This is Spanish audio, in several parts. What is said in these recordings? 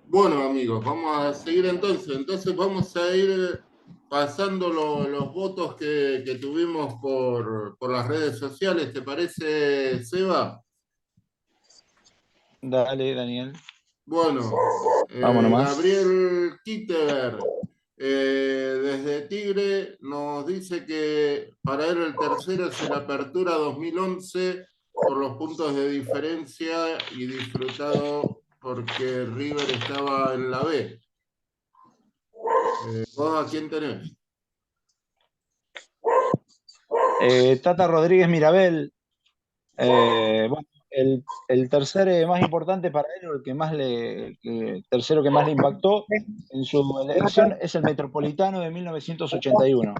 Bueno, amigos, vamos a seguir entonces. Entonces vamos a ir pasando los votos que tuvimos por las redes sociales. ¿Te parece, Seba? Dale, Daniel. Bueno, Vamos nomás. Gabriel Kittever, desde Tigre, nos dice que para él el tercero es el Apertura 2011 por los puntos de diferencia y disfrutado porque River estaba en la B. ¿Vos a quién tenés? Tata Rodríguez Mirabel. Bueno, el tercer más importante para él, o el que más el tercero que más le impactó en su elección es el Metropolitano de 1981.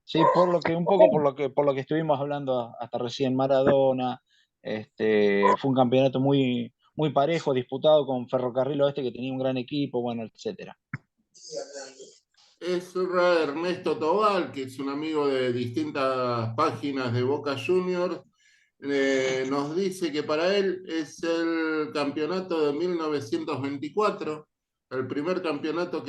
Sí, por lo que un poco por lo que estuvimos hablando hasta recién, Maradona, fue un campeonato muy parejo, disputado con Ferrocarril Oeste, que tenía un gran equipo, bueno, etcétera. Es Ernesto Tobal, que es un amigo de distintas páginas de Boca Juniors. Nos dice que para él es el campeonato de 1924, el primer campeonato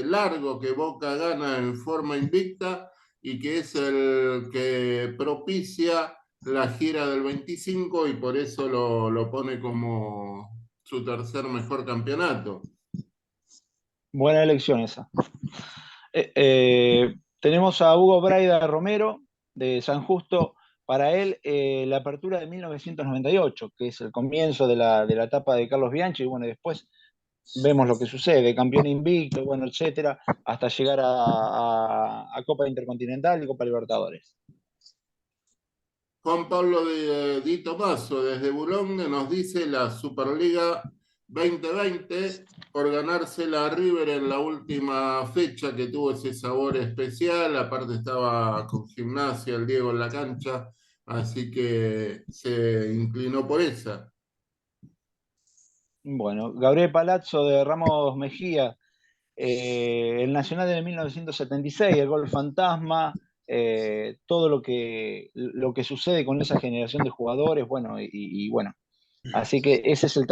largo que Boca gana en forma invicta y que es el que propicia la gira del 25 y por eso lo pone como su tercer mejor campeonato. Buena elección esa. Tenemos a Hugo Braida Romero, de San Justo. Para él, la apertura de 1998, que es el comienzo de la etapa de Carlos Bianchi, y bueno, después vemos lo que sucede, campeón invicto, bueno, etcétera, hasta llegar a Copa Intercontinental y Copa Libertadores. Juan Pablo Di Tomaso desde Boulogne nos dice la Superliga 2020 por ganársela a River en la última fecha que tuvo ese sabor especial. Aparte estaba con Gimnasia, el Diego en la cancha, así que se inclinó por esa. Bueno, Gabriel Palazzo de Ramos Mejía, el Nacional de 1976, el gol fantasma, todo lo que sucede con esa generación de jugadores, bueno, y bueno, así que ese es el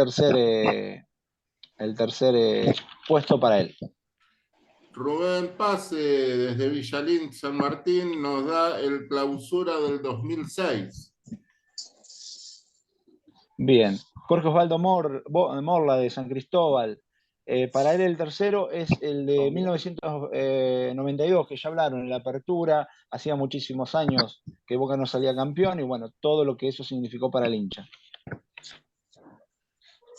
tercer puesto para él. Rubén Pase desde Villalín, San Martín, nos da el clausura del 2006. Bien, Jorge Osvaldo Morla de San Cristóbal. Para él el tercero es el de 1992, que ya hablaron, en la apertura, hacía muchísimos años que Boca no salía campeón y bueno, todo lo que eso significó para el hincha.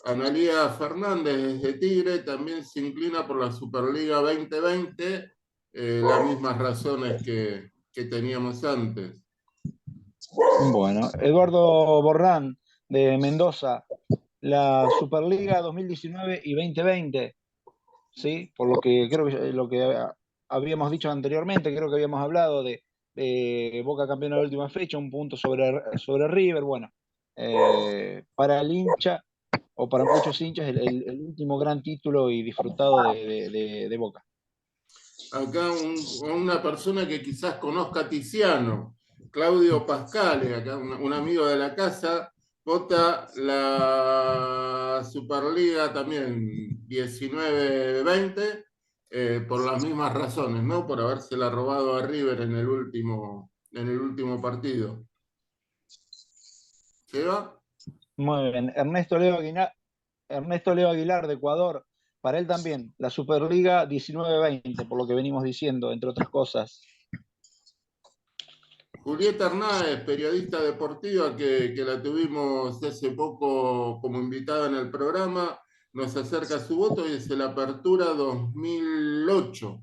Analía Fernández desde Tigre también se inclina por la Superliga 2020, las mismas razones que teníamos antes. Bueno, Eduardo Borrán de Mendoza, la Superliga 2019 y 2020, ¿sí? Por lo que creo que lo que habíamos dicho anteriormente, creo que habíamos hablado de Boca campeón de la última fecha, un punto sobre River, bueno, para el hincha o para muchos hinchas el último gran título y disfrutado de Boca. Acá una persona que quizás conozca a Tiziano, Claudio Pascale, acá un amigo de la casa, vota la Superliga también 19-20 por las mismas razones, ¿no? Por habérsela robado a River en el último partido. ¿Se va? Muy bien, Ernesto Leo Aguilar de Ecuador, para él también, la Superliga 19-20, por lo que venimos diciendo, entre otras cosas. Julieta Hernández, periodista deportiva que la tuvimos hace poco como invitada en el programa, nos acerca su voto y es el Apertura 2008.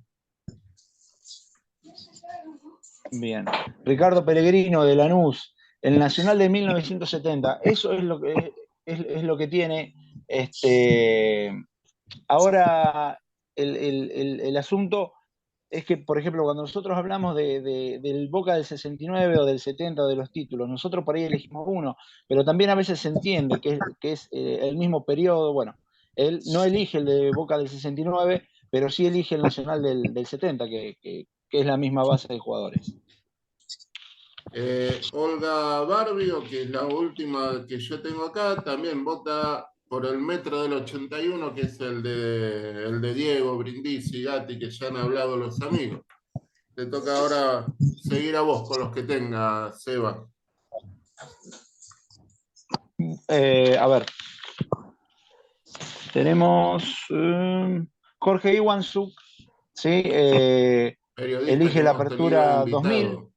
Bien. Ricardo Pellegrino de Lanús, el Nacional de 1970. Eso es lo que tiene. Ahora, el asunto es que, por ejemplo, cuando nosotros hablamos del Boca del 69 o del 70 de los títulos, nosotros por ahí elegimos uno, pero también a veces se entiende que es el mismo periodo. Bueno, él no elige el de Boca del 69, pero sí elige el Nacional del 70, que es la misma base de jugadores. Olga Barbio, que es la última que yo tengo acá, también vota por el metro del 81, que es el de Diego, Brindisi, Gatti, que ya han hablado los amigos. Te toca ahora seguir a vos con los que tenga, Seba. A ver, tenemos Jorge Iwansuk, ¿sí? Periodista que Elige la hemos tenido Apertura 2000, invitado.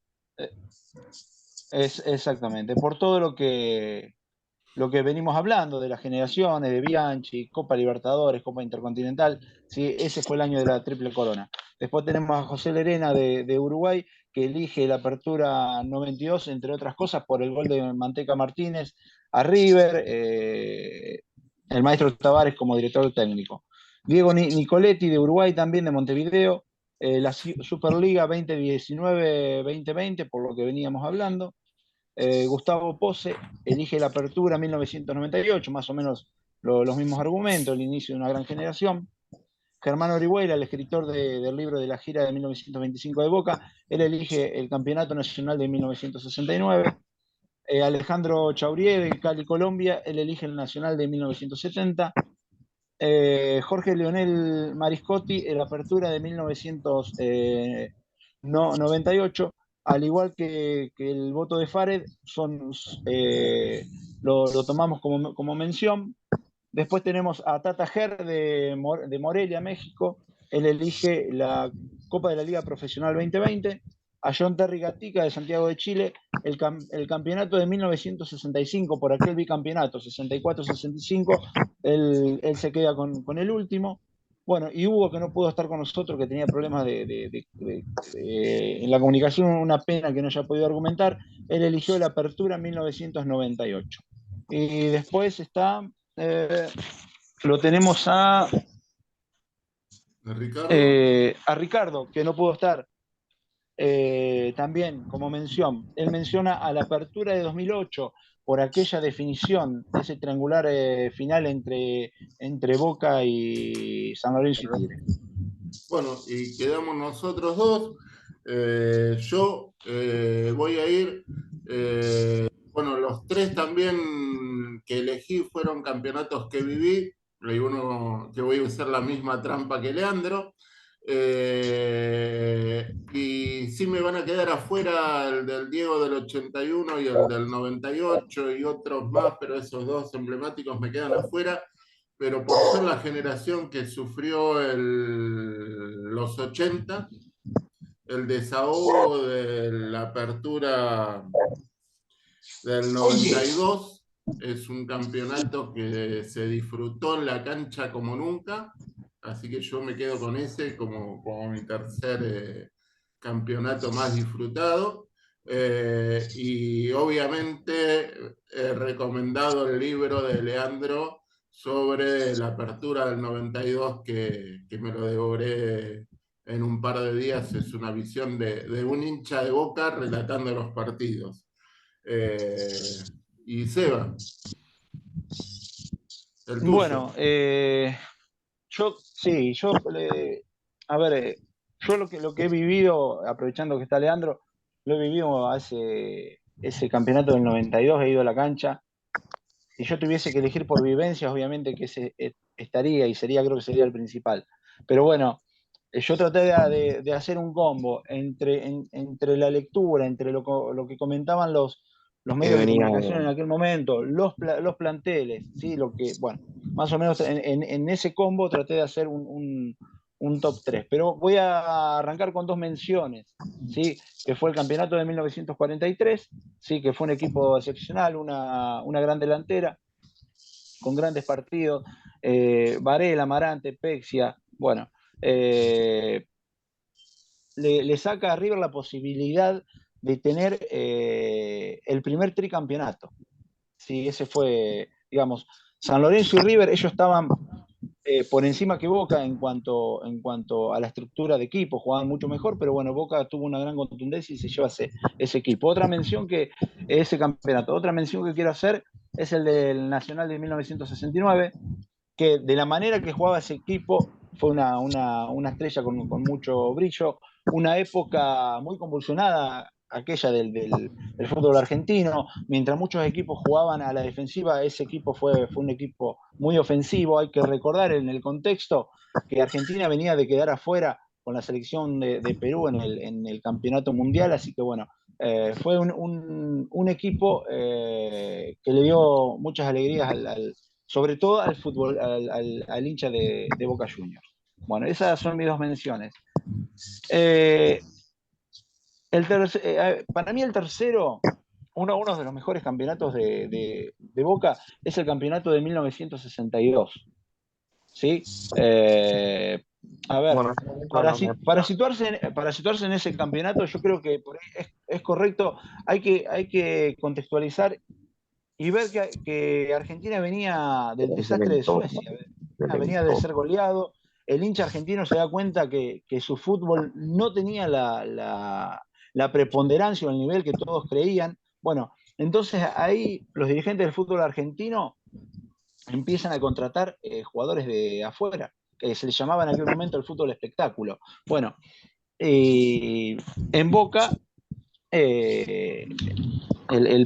exactamente, por todo lo que venimos hablando de las generaciones, de Bianchi, Copa Libertadores, Copa Intercontinental, ¿sí? Ese fue el año de la Triple Corona. Después tenemos a José Lerena de Uruguay, que elige la Apertura 92, entre otras cosas, por el gol de Manteca Martínez a River, el maestro Tavares como director técnico. Diego Nicoletti de Uruguay, también de Montevideo, la Superliga 2019-2020, por lo que veníamos hablando. Gustavo Pose elige la Apertura 1998, más o menos los mismos argumentos, el inicio de una gran generación. Germán Orihuela, el escritor del libro de la gira de 1925 de Boca, él elige el Campeonato Nacional de 1969. Alejandro Chaurier, de Cali, Colombia, él elige el Nacional de 1970. Jorge Leonel Mariscotti, la Apertura de 1998, al igual que el voto de Fared, lo tomamos como mención. Después tenemos a Tata Ger de Morelia, México. Él elige la Copa de la Liga Profesional 2020. A John Terry Gatica de Santiago de Chile, el campeonato de 1965, por aquel bicampeonato, 64-65, él se queda con el último. Bueno, y Hugo, que no pudo estar con nosotros, que tenía problemas en la comunicación, una pena que no haya podido argumentar, él eligió la Apertura en 1998. Y después está eh, lo tenemos Ricardo. a Ricardo, que no pudo estar también como mención. Él menciona a la Apertura de 2008 por aquella definición, ese triangular final entre Boca y San Lorenzo y Tigre. Bueno, y quedamos nosotros dos. Yo voy a ir, bueno, los tres también que elegí fueron campeonatos que viví. Hay uno que voy a usar la misma trampa que Leandro. Y sí me van a quedar afuera el del Diego del 81 y el del 98 y otros más, pero esos dos emblemáticos me quedan afuera, pero por ser la generación que sufrió los 80, el desahogo de la apertura del 92 es un campeonato que se disfrutó en la cancha como nunca, así que yo me quedo con ese como mi tercer campeonato más disfrutado. Y obviamente he recomendado el libro de Leandro sobre la apertura del 92 que me lo devoré en un par de días. Es una visión de un hincha de Boca relatando los partidos. Y Seba, el tuyo. Bueno, yo, sí, a ver, yo lo que he vivido, aprovechando que está Leandro, lo he vivido hace ese campeonato del 92, he ido a la cancha. Si yo tuviese que elegir por vivencias, obviamente que ese estaría y sería, creo que sería el principal. Pero bueno, yo traté de hacer un combo entre la lectura, entre lo que comentaban los medios de venía comunicación en aquel momento, los planteles, ¿sí? Lo que, bueno, más o menos en ese combo traté de hacer un top 3. Pero voy a arrancar con dos menciones, ¿sí? Que fue el campeonato de 1943, ¿sí? Que fue un equipo excepcional, una gran delantera, con grandes partidos, Varela, Amarante, Pexia, bueno, eh, le saca a River la posibilidad de tener el primer tricampeonato. Sí, ese fue, digamos, San Lorenzo y River, ellos estaban por encima que Boca en cuanto a la estructura de equipo, jugaban mucho mejor, pero bueno, Boca tuvo una gran contundencia y se lleva ese equipo. Otra mención que ese campeonato, otra mención que quiero hacer es el del Nacional de 1969, que de la manera que jugaba ese equipo fue una estrella con mucho brillo, una época muy convulsionada aquella del fútbol argentino. Mientras muchos equipos jugaban a la defensiva, ese equipo fue un equipo muy ofensivo. Hay que recordar en el contexto que Argentina venía de quedar afuera con la selección de Perú en el campeonato mundial, así que bueno, fue un equipo que le dio muchas alegrías sobre todo al fútbol, al hincha de Boca Juniors. Bueno, esas son mis dos menciones. Para mí el tercero, uno de los mejores campeonatos de Boca, es el campeonato de 1962. ¿Sí? A ver, Bueno, para situarse en ese campeonato, yo creo que por ahí es correcto, hay que contextualizar y ver que Argentina venía del desastre de Suecia, venía de ser goleado. El hincha argentino se da cuenta que su fútbol no tenía la preponderancia o el nivel que todos creían. Bueno, entonces ahí los dirigentes del fútbol argentino empiezan a contratar jugadores de afuera, que se les llamaba en aquel momento el fútbol espectáculo. Bueno, en Boca, el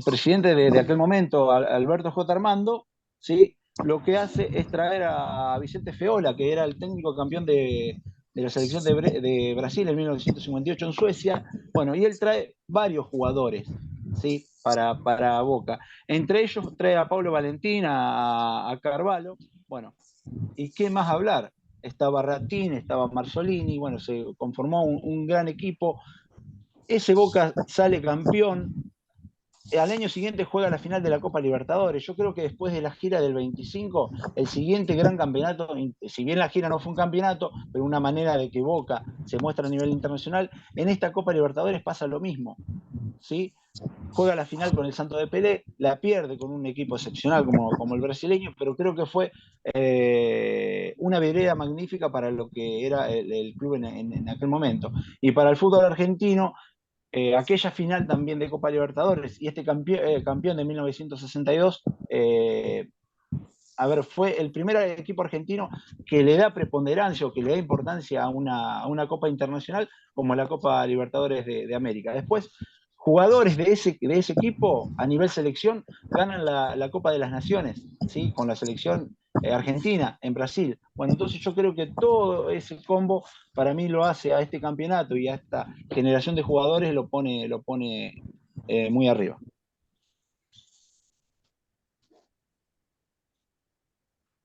presidente de aquel momento, Alberto J. Armando, ¿sí? Lo que hace es traer a Vicente Feola, que era el técnico campeón de la selección de Brasil en 1958 en Suecia. Bueno, y él trae varios jugadores, ¿sí? Para Boca. Entre ellos trae a Pablo Valentín, a Carvalho. Bueno, ¿y qué más hablar? Estaba Ratín, estaba Marzolini, bueno, se conformó un gran equipo. Ese Boca sale campeón, al año siguiente juega la final de la Copa Libertadores. Yo creo que después de la gira del 25, el siguiente gran campeonato, si bien la gira no fue un campeonato, pero una manera de que Boca se muestra a nivel internacional, en esta Copa Libertadores pasa lo mismo. ¿Sí? Juega la final con el Santos de Pelé, la pierde con un equipo excepcional como el brasileño, pero creo que fue una vereda magnífica para lo que era el club en aquel momento. Y para el fútbol argentino, aquella final también de Copa Libertadores y este campeón de 1962, a ver, fue el primer equipo argentino que le da preponderancia o que le da importancia a una Copa Internacional como la Copa Libertadores de América. Después, jugadores de ese equipo a nivel selección ganan la Copa de las Naciones, ¿sí? Con la selección argentina en Brasil. Bueno, entonces yo creo que todo ese combo para mí lo hace a este campeonato y a esta generación de jugadores lo pone muy arriba.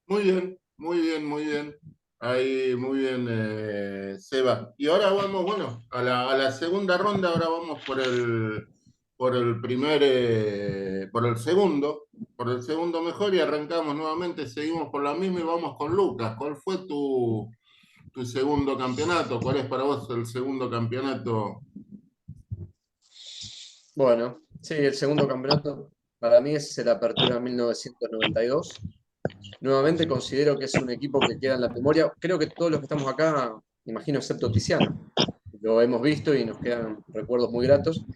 Muy bien, muy bien, muy bien. Ahí, muy bien, Seba. Y ahora vamos, bueno, a la segunda ronda, ahora vamos por el primer, por el segundo mejor y arrancamos nuevamente, seguimos por la misma y vamos con Lucas. ¿Cuál fue tu segundo campeonato? ¿Cuál es para vos el segundo campeonato? Bueno, sí, el segundo campeonato para mí es el Apertura 1992. Nuevamente considero que es un equipo que queda en la memoria. Creo que todos los que estamos acá, imagino excepto Tiziano, lo hemos visto y nos quedan recuerdos muy gratos,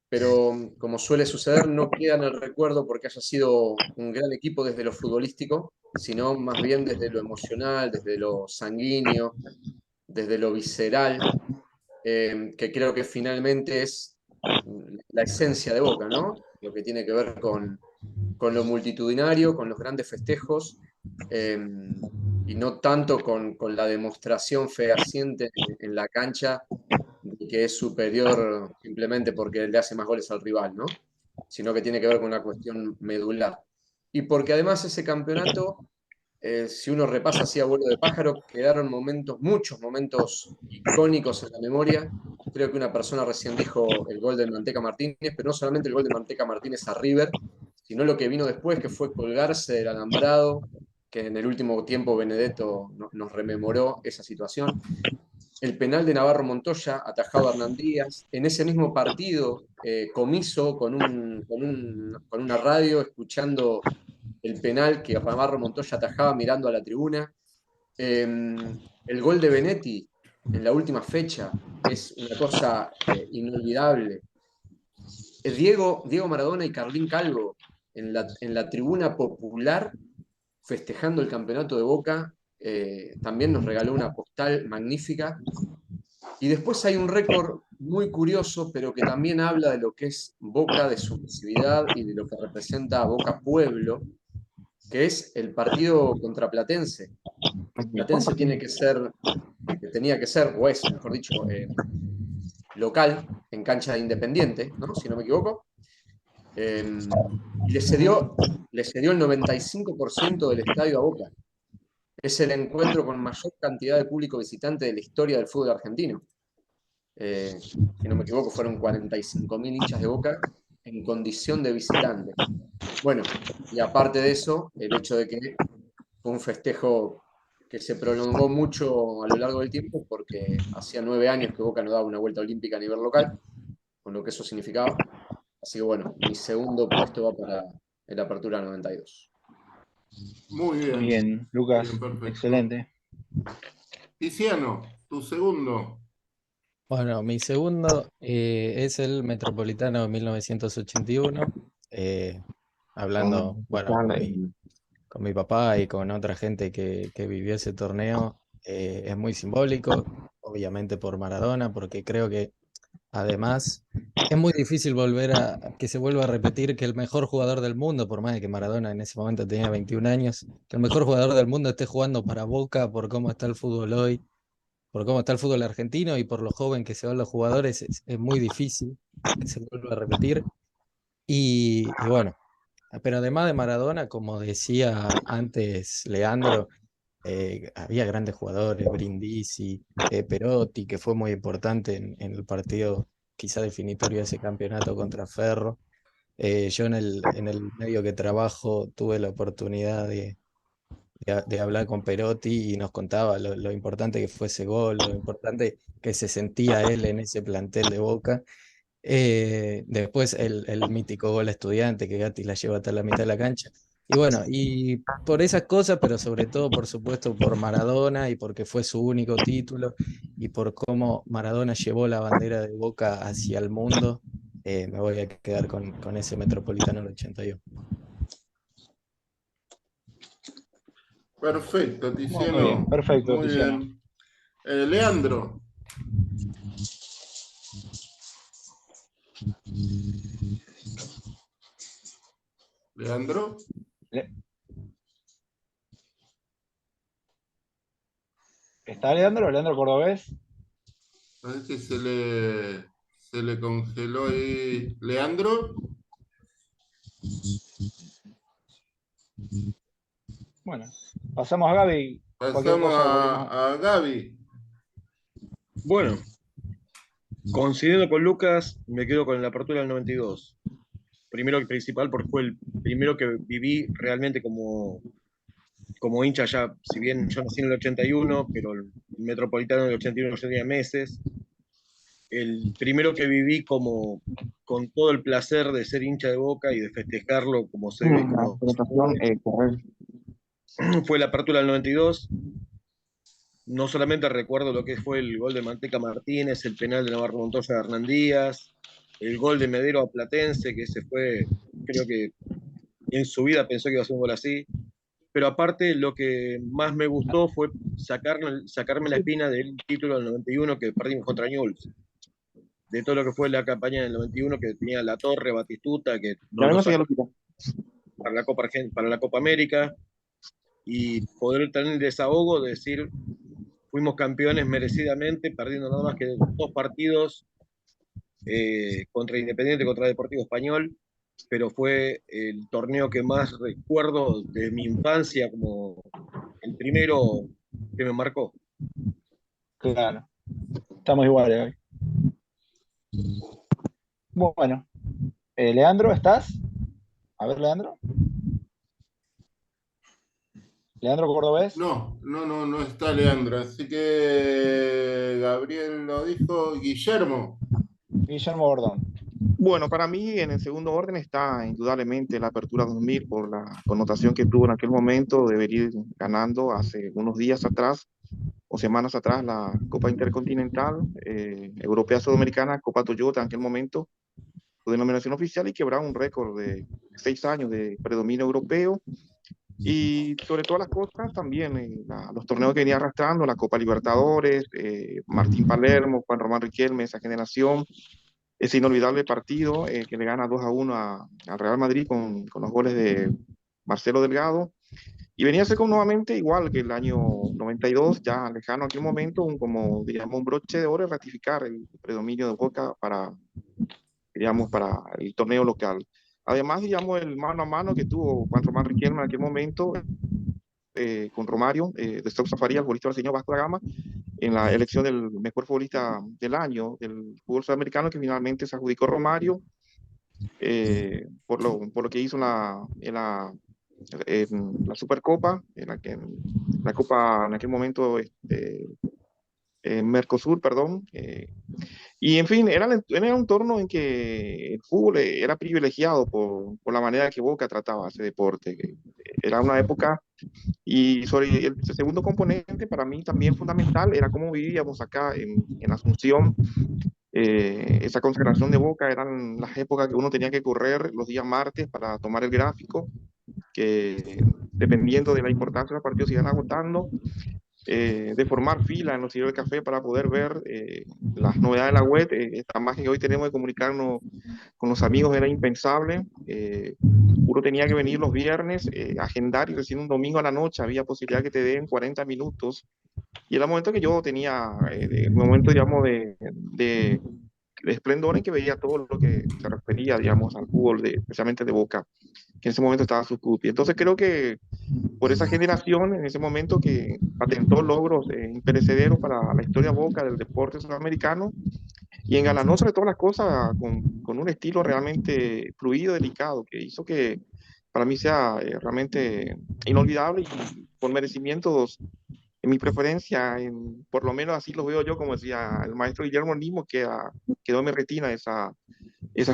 pero como suele suceder, no queda en el recuerdo porque haya sido un gran equipo desde lo futbolístico, sino más bien desde lo emocional, desde lo sanguíneo, desde lo visceral, que creo que finalmente es la esencia de Boca, ¿no? Lo que tiene que ver con lo multitudinario, con los grandes festejos, eh, y no tanto con la demostración fehaciente en la cancha de que es superior simplemente porque le hace más goles al rival, ¿no? Sino que tiene que ver con una cuestión medular. Y porque además ese campeonato, si uno repasa así a vuelo de pájaro, quedaron momentos, muchos momentos icónicos en la memoria. Creo que una persona recién dijo el gol de Manteca Martínez, pero no solamente el gol de Manteca Martínez a River, sino lo que vino después, que fue colgarse del alambrado, que en el último tiempo Benedetto nos rememoró esa situación. El penal de Navarro Montoya, atajado a Hernán Díaz. En ese mismo partido, Comiso con una radio, escuchando el penal que Navarro Montoya atajaba mirando a la tribuna. El gol de Benetti en la última fecha es una cosa inolvidable. Diego Maradona y Carlín Calvo en la tribuna popular festejando el campeonato de Boca, también nos regaló una postal magnífica. Y después hay un récord muy curioso, pero que también habla de lo que es Boca, de su masividad y de lo que representa a Boca Pueblo, que es el partido contra Platense. Platense tenía que ser, o es, mejor dicho, local, en cancha de Independiente, ¿no? Si no me equivoco. Y le cedió el 95% del estadio a Boca. Es el encuentro con mayor cantidad de público visitante de la historia del fútbol argentino. Si no me equivoco, fueron 45.000 hinchas de Boca en condición de visitante. Bueno, y aparte de eso, el hecho de que fue un festejo que se prolongó mucho a lo largo del tiempo, porque hacía 9 años que Boca no daba una vuelta olímpica a nivel local, con lo que eso significaba. Así que bueno, mi segundo puesto va para el Apertura 92. Muy Muy bien, bien, Lucas, bien, perfecto. excelente. Tiziano, tu segundo. Bueno, mi segundo es el Metropolitano 1981. Hablando, bueno, con mi papá y con otra gente que vivió ese torneo, es muy simbólico, obviamente por Maradona, porque creo que además es muy difícil que se vuelva a repetir que el mejor jugador del mundo, por más de que Maradona en ese momento tenía 21 años, que el mejor jugador del mundo esté jugando para Boca por cómo está el fútbol hoy, por cómo está el fútbol argentino y por lo joven que se van los jugadores, es muy difícil que se vuelva a repetir. Y bueno, pero además de Maradona, como decía antes Leandro, había grandes jugadores, Brindisi, Perotti, que fue muy importante en el partido quizá definitorio de ese campeonato contra Ferro. Yo en el medio que trabajo tuve la oportunidad de hablar con Perotti y nos contaba lo importante que fue ese gol, lo importante que se sentía él en ese plantel de Boca. Después el mítico gol a Estudiante que Gatti la lleva hasta la mitad de la cancha. Y bueno, y por esas cosas, pero sobre todo, por supuesto, por Maradona y porque fue su único título y por cómo Maradona llevó la bandera de Boca hacia el mundo, me voy a quedar con ese Metropolitano del 81. Perfecto, Muy bien, Tiziano. perfecto, Muy Tiziano. bien. Leandro. Leandro. Le- ¿Está Leandro? ¿Leandro Cordobés? Parece que se le congeló ahí. Leandro. Bueno, pasamos a Gaby. Cualquier Pasamos cosa volvemos. a Gaby. Bueno, coincidiendo con Lucas, me quedo con la apertura del 92. Primero y principal porque fue el primero que viví realmente como hincha ya, si bien yo nací en el 81, pero el Metropolitano del 81 yo tenía meses. El primero que viví con todo el placer de ser hincha de Boca y de festejarlo fue la apertura del 92. No solamente recuerdo lo que fue el gol de Manteca Martínez, el penal de Navarro Montoya de Hernán Díaz, el gol de Medero a Platense, que ese fue, creo que en su vida pensó que iba a ser un gol así. Pero aparte, lo que más me gustó fue sacarme la espina del título del 91 que perdimos contra Newell's. De todo lo que fue la campaña del 91, que tenía La Torre, Batistuta, que no nos sacó para la Copa América, y poder tener el desahogo de decir, fuimos campeones merecidamente, perdiendo nada más que 2 partidos contra Independiente, contra Deportivo Español, pero fue el torneo que más recuerdo de mi infancia, como el primero que me marcó. Claro, estamos iguales, Gaby. Bueno, Leandro, ¿estás? A ver, Leandro. Leandro Cordobés. No está Leandro. Así que Gabriel lo dijo. Guillermo. Guillermo Gordón. Bueno, para mí en el segundo orden está indudablemente la Apertura 2000 por la connotación que tuvo en aquel momento de venir ganando hace unos días atrás o semanas atrás la Copa Intercontinental Europea Sudamericana, Copa Toyota en aquel momento, su denominación oficial, y quebrar un récord de 6 años de predominio europeo Y sobre todas las cosas también los torneos que venía arrastrando, la Copa Libertadores, Martín Palermo, Juan Román Riquelme, esa generación, ese inolvidable partido que le gana 2-1 al Real Madrid con los goles de Marcelo Delgado. Y venía a ser nuevamente igual que el año 92, ya lejano a aquel momento, como digamos un broche de oro y ratificar el predominio de Boca para, digamos, para el torneo local. Además, digamos, el mano a mano que tuvo Juan Román Riquelme en aquel momento con Romario, de Sousa Faría, el futbolista brasileño Vasco da Gama, en la elección del mejor futbolista del año del fútbol sudamericano, que finalmente se adjudicó Romario por lo que hizo en la Supercopa, la Copa en aquel momento Mercosur, perdón. Y en fin, era un entorno en que el fútbol era privilegiado por la manera que Boca trataba ese deporte. Era una época, y sobre el segundo componente, para mí también fundamental, era cómo vivíamos acá en Asunción. Esa consagración de Boca eran las épocas que uno tenía que correr los días martes para tomar el gráfico, que dependiendo de la importancia de los partidos se iban agotando, de formar fila en los sitios de café para poder ver las novedades de la web. Esta magia que hoy tenemos de comunicarnos con los amigos era impensable. Uno tenía que venir los viernes, agendar, y recién un domingo a la noche había posibilidad que te den 40 minutos. Y era el momento que yo tenía, el momento, digamos, de esplendor en que veía todo lo que se refería, digamos, al fútbol, especialmente de Boca, que en ese momento estaba su club. Y entonces creo que por esa generación, en ese momento, que patentó logros imperecederos para la historia Boca del deporte sudamericano, y engalanó sobre todas las cosas con un estilo realmente fluido, delicado, que hizo que para mí sea realmente inolvidable y con merecimientos, en mi preferencia, por lo menos así lo veo yo, como decía el maestro Guillermo mismo, que quedó en mi retina esas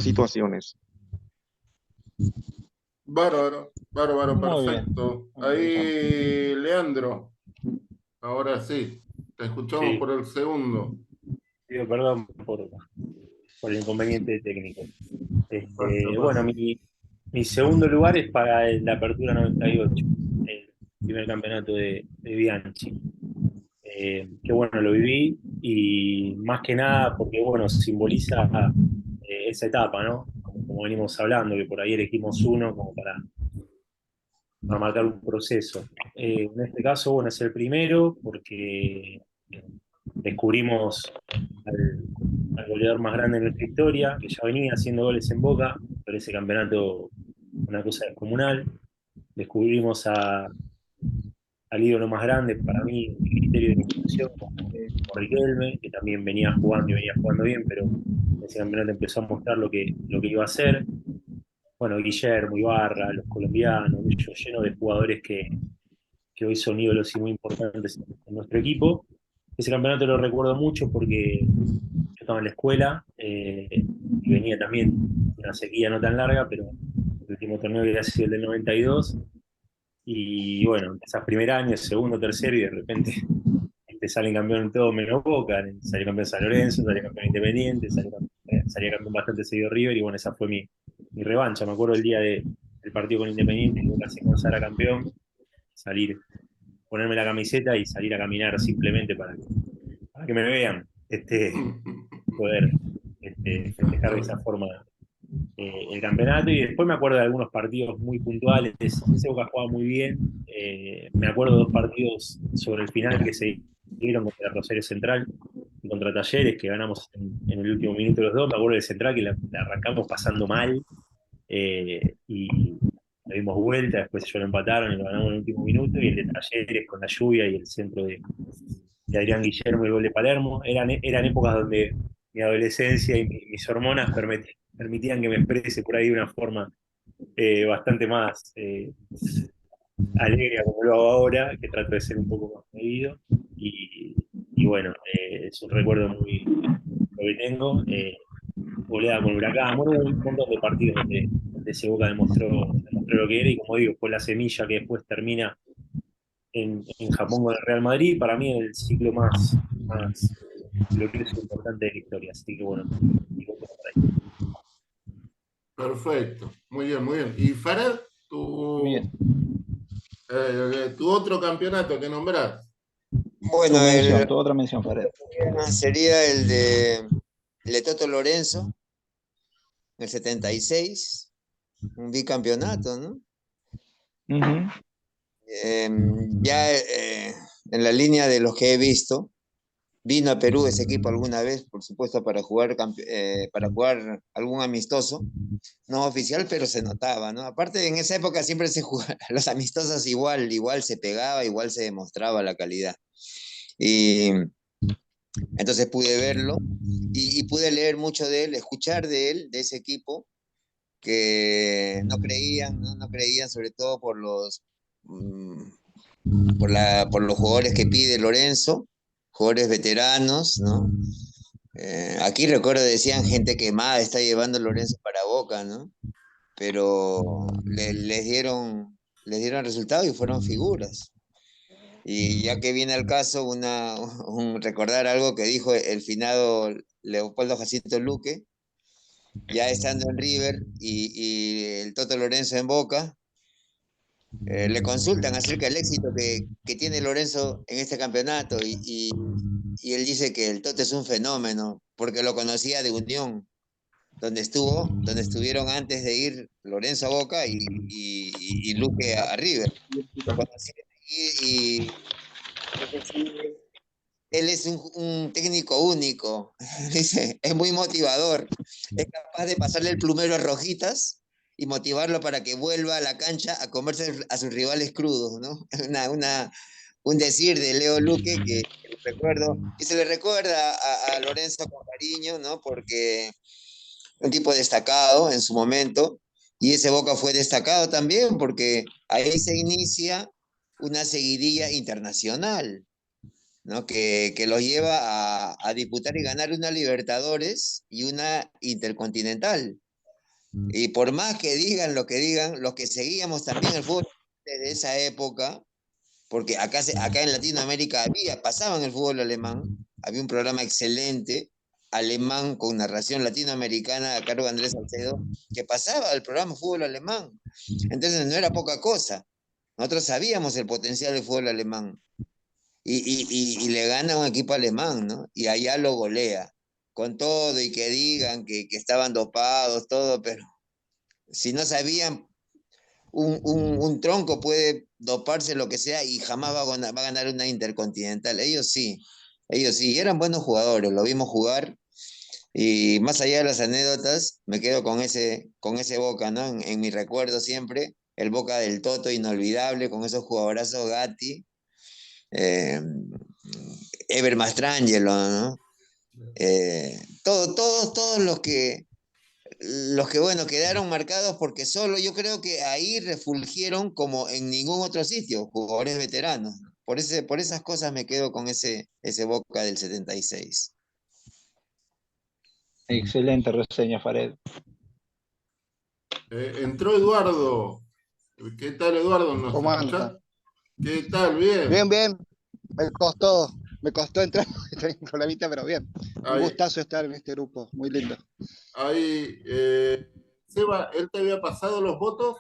situaciones. Bárbaro, bárbaro, Muy bien. perfecto. Muy interesante. Ahí, Leandro, ahora sí, te escuchamos Sí, por el segundo. pido perdón por el inconveniente técnico. Basta, Bueno, basta. mi segundo lugar es para la Apertura 98, el primer campeonato de Bianchi. Que bueno, lo viví, y más que nada porque bueno, simboliza esa etapa, ¿no? Como venimos hablando, que por ahí elegimos uno como para marcar un proceso. En este caso, bueno, es el primero porque descubrimos al goleador más grande de nuestra historia, que ya venía haciendo goles en Boca, pero ese campeonato una cosa descomunal. Descubrimos al ídolo más grande, para mí, en mi criterio de institución, como Riquelme, que también venía jugando y venía jugando bien, pero ese campeonato empezó a mostrar lo que iba a hacer. Bueno, Guillermo, Ibarra, los colombianos, lleno de jugadores que hoy son ídolos y muy importantes en nuestro equipo. Ese campeonato lo recuerdo mucho porque yo estaba en la escuela y venía también una sequía no tan larga, pero el último torneo que había sido el del 92. Y bueno, empezás primer año, segundo, tercero, y de repente te salen campeón en todo menos Boca. Salió campeón San Lorenzo, salió campeón Independiente, salió campeón bastante seguido River, y bueno, esa fue mi revancha. Me acuerdo el día del partido con Independiente, que Boca se consagra campeón, salir, ponerme la camiseta y salir a caminar simplemente para que me vean, poder festejar de esa forma el campeonato. Y después me acuerdo de algunos partidos muy puntuales. Ese Boca jugaba muy bien. Me acuerdo de dos partidos sobre el final que se dieron contra Rosario Central y contra Talleres, que ganamos en el último minuto los dos. Me acuerdo del Central que la arrancamos pasando mal, y le dimos vuelta, después ellos lo empataron y lo ganamos en el último minuto. Y el de Talleres con la lluvia y el centro de Adrián Guillermo y el gol de Palermo. Eran épocas donde mi adolescencia y mis hormonas permitían que me exprese por ahí de una forma bastante más alegre como lo hago ahora, que trato de ser un poco más medido. Y bueno, es un recuerdo muy lo que tengo. Goleada con Huracán, bueno, un montón de partidos donde ese Boca demostró lo que era, y como digo, fue la semilla que después termina en Japón con el Real Madrid. Para mí es el ciclo más lo que es importante de la historia. Así que bueno, digo por ahí. Perfecto, muy bien, muy bien. ¿Y Farad, Bien. Tu otro campeonato que nombrás. Bueno, Tu otra mención, Fared. sería el de Toto Lorenzo, el 76, un bicampeonato, ¿no? Ujú. Ya en la línea de los que he visto, vino a Perú ese equipo alguna vez, por supuesto, para jugar algún amistoso, no oficial, pero se notaba, ¿no? Aparte, en esa época siempre se jugaba, los amistosos igual se pegaba, igual se demostraba la calidad. Y entonces pude verlo y pude leer mucho de él, escuchar de él, de ese equipo, que no creían, ¿no? No creían sobre todo por los jugadores que pide Lorenzo, jugadores veteranos, ¿no? Aquí recuerdo decían gente quemada está llevando Lorenzo para Boca, ¿no? Pero les dieron resultados y fueron figuras. Y ya que viene al caso, recordar algo que dijo el finado Leopoldo Jacinto Luque, ya estando en River y el Toto Lorenzo en Boca, le consultan acerca del éxito que tiene Lorenzo en este campeonato y él dice que el Toto es un fenómeno porque lo conocía de Unión, donde estuvieron antes de ir Lorenzo a Boca y Luque a River. Lo conocía y él es un técnico único, dice, es muy motivador, es capaz de pasarle el plumero a Rojitas y motivarlo para que vuelva a la cancha a comerse a sus rivales crudos, ¿no? Un decir de Leo Luque que recuerdo, y se le recuerda a Lorenzo con cariño, ¿no? Porque un tipo destacado en su momento, y ese Boca fue destacado también porque ahí se inicia una seguidilla internacional, ¿no? Que los lleva a disputar y ganar una Libertadores y una Intercontinental. Y por más que digan lo que digan, los que seguíamos también el fútbol desde esa época, porque acá en Latinoamérica pasaban el fútbol alemán, había un programa excelente, alemán con narración latinoamericana a cargo de Andrés Salcedo, que pasaba el programa fútbol alemán. Entonces no era poca cosa. Nosotros sabíamos el potencial del fútbol alemán. Y le gana a un equipo alemán, ¿no? Y allá lo golea, con todo y que digan que estaban dopados, todo, pero si no sabían, un tronco puede doparse lo que sea y jamás va a ganar una Intercontinental. Ellos sí, y eran buenos jugadores, lo vimos jugar. Y más allá de las anécdotas, me quedo con ese Boca, ¿no? En mi recuerdo siempre, el Boca del Toto inolvidable, con esos jugadorazos Gatti. Ever Mastrangelo, ¿no? Todos bueno, quedaron marcados porque solo yo creo que ahí refulgieron como en ningún otro sitio, jugadores veteranos. Por esas cosas me quedo con ese Boca del 76. Excelente reseña, Fared. Entró Eduardo. ¿Qué tal, Eduardo? ¿Nos ¿Cómo escuchás? anda? ¿Qué tal? Bien. Bien, bien. Me costó entrar, estoy en problemita, pero bien. Un Ahí, gustazo estar en este grupo, muy lindo. Seba, ¿él te había pasado los votos?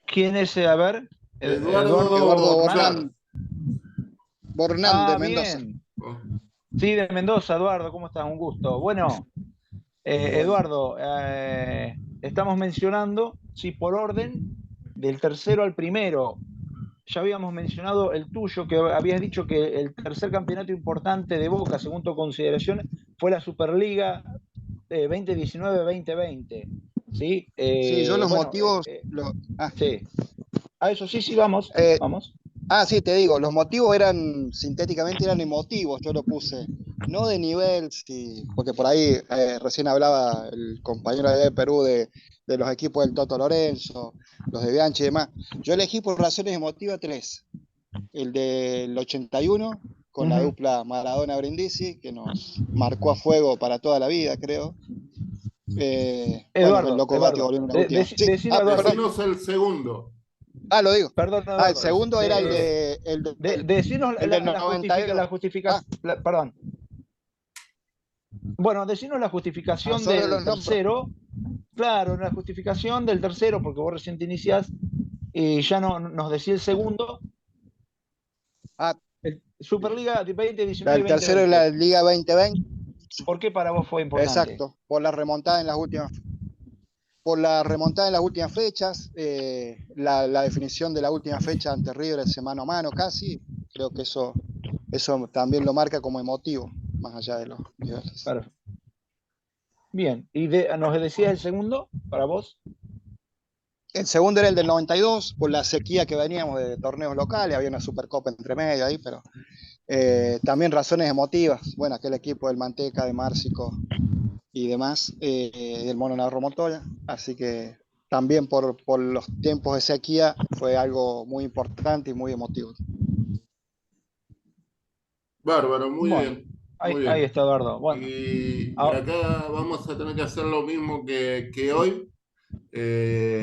¿Quién es? A ver, Eduardo Eduardo Bornán. Bornán de Mendoza. Bien. Oh, Sí, de Mendoza, Eduardo, ¿cómo estás? Un gusto. Bueno, Eduardo, estamos mencionando, sí, por orden, del tercero al primero. Ya habíamos mencionado el tuyo, que habías dicho que el tercer campeonato importante de Boca, según tu consideración, fue la Superliga 2019-2020. ¿Sí? Sí, yo los Bueno, motivos... sí. A eso sí, vamos. Vamos. Sí, te digo, los motivos sintéticamente eran emotivos, yo lo puse, no de nivel, sí, porque por ahí recién hablaba el compañero de Perú de los equipos del Toto Lorenzo, los de Bianchi y demás. Yo elegí por razones emotivas 3. El del 81, con la dupla Maradona-Brindisi, que nos marcó a fuego para toda la vida, creo. Eduardo, el Loco Gatti volviendo una última. Decinos el segundo. Lo digo. Perdón, el segundo era decinos la justificación. Perdón. Bueno, decinos la justificación del tercero. Claro, la justificación del tercero, porque vos recién te iniciás. Y ya nos decía el segundo. Ah, Superliga 2019 el tercero es la 2020. Liga 2020. ¿Por qué para vos fue importante? Exacto, por la remontada en las últimas fechas, la definición de la última fecha ante River ese mano a mano casi, creo que eso también lo marca como emotivo, más allá de los niveles. Claro. Bien, ¿y nos decías el segundo para vos? El segundo era el del 92, por la sequía que veníamos de torneos locales, había una Supercopa entre medio ahí, pero también razones emotivas. Bueno, aquel equipo del Manteca, de Márcico y demás, del Mono Navarro Montoya, así que también por los tiempos de sequía fue algo muy importante y muy emotivo. Bárbaro, muy Bueno, bien. ahí, Muy bien. ahí está Eduardo. Bueno, Y ahora- acá vamos a tener que hacer lo mismo que hoy.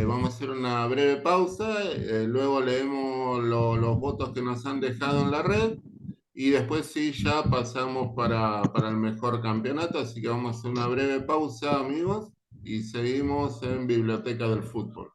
Vamos a hacer una breve pausa, luego leemos los votos que nos han dejado en la red y después sí ya pasamos para el mejor campeonato, así que vamos a hacer una breve pausa, amigos, y seguimos en Biblioteca del Fútbol.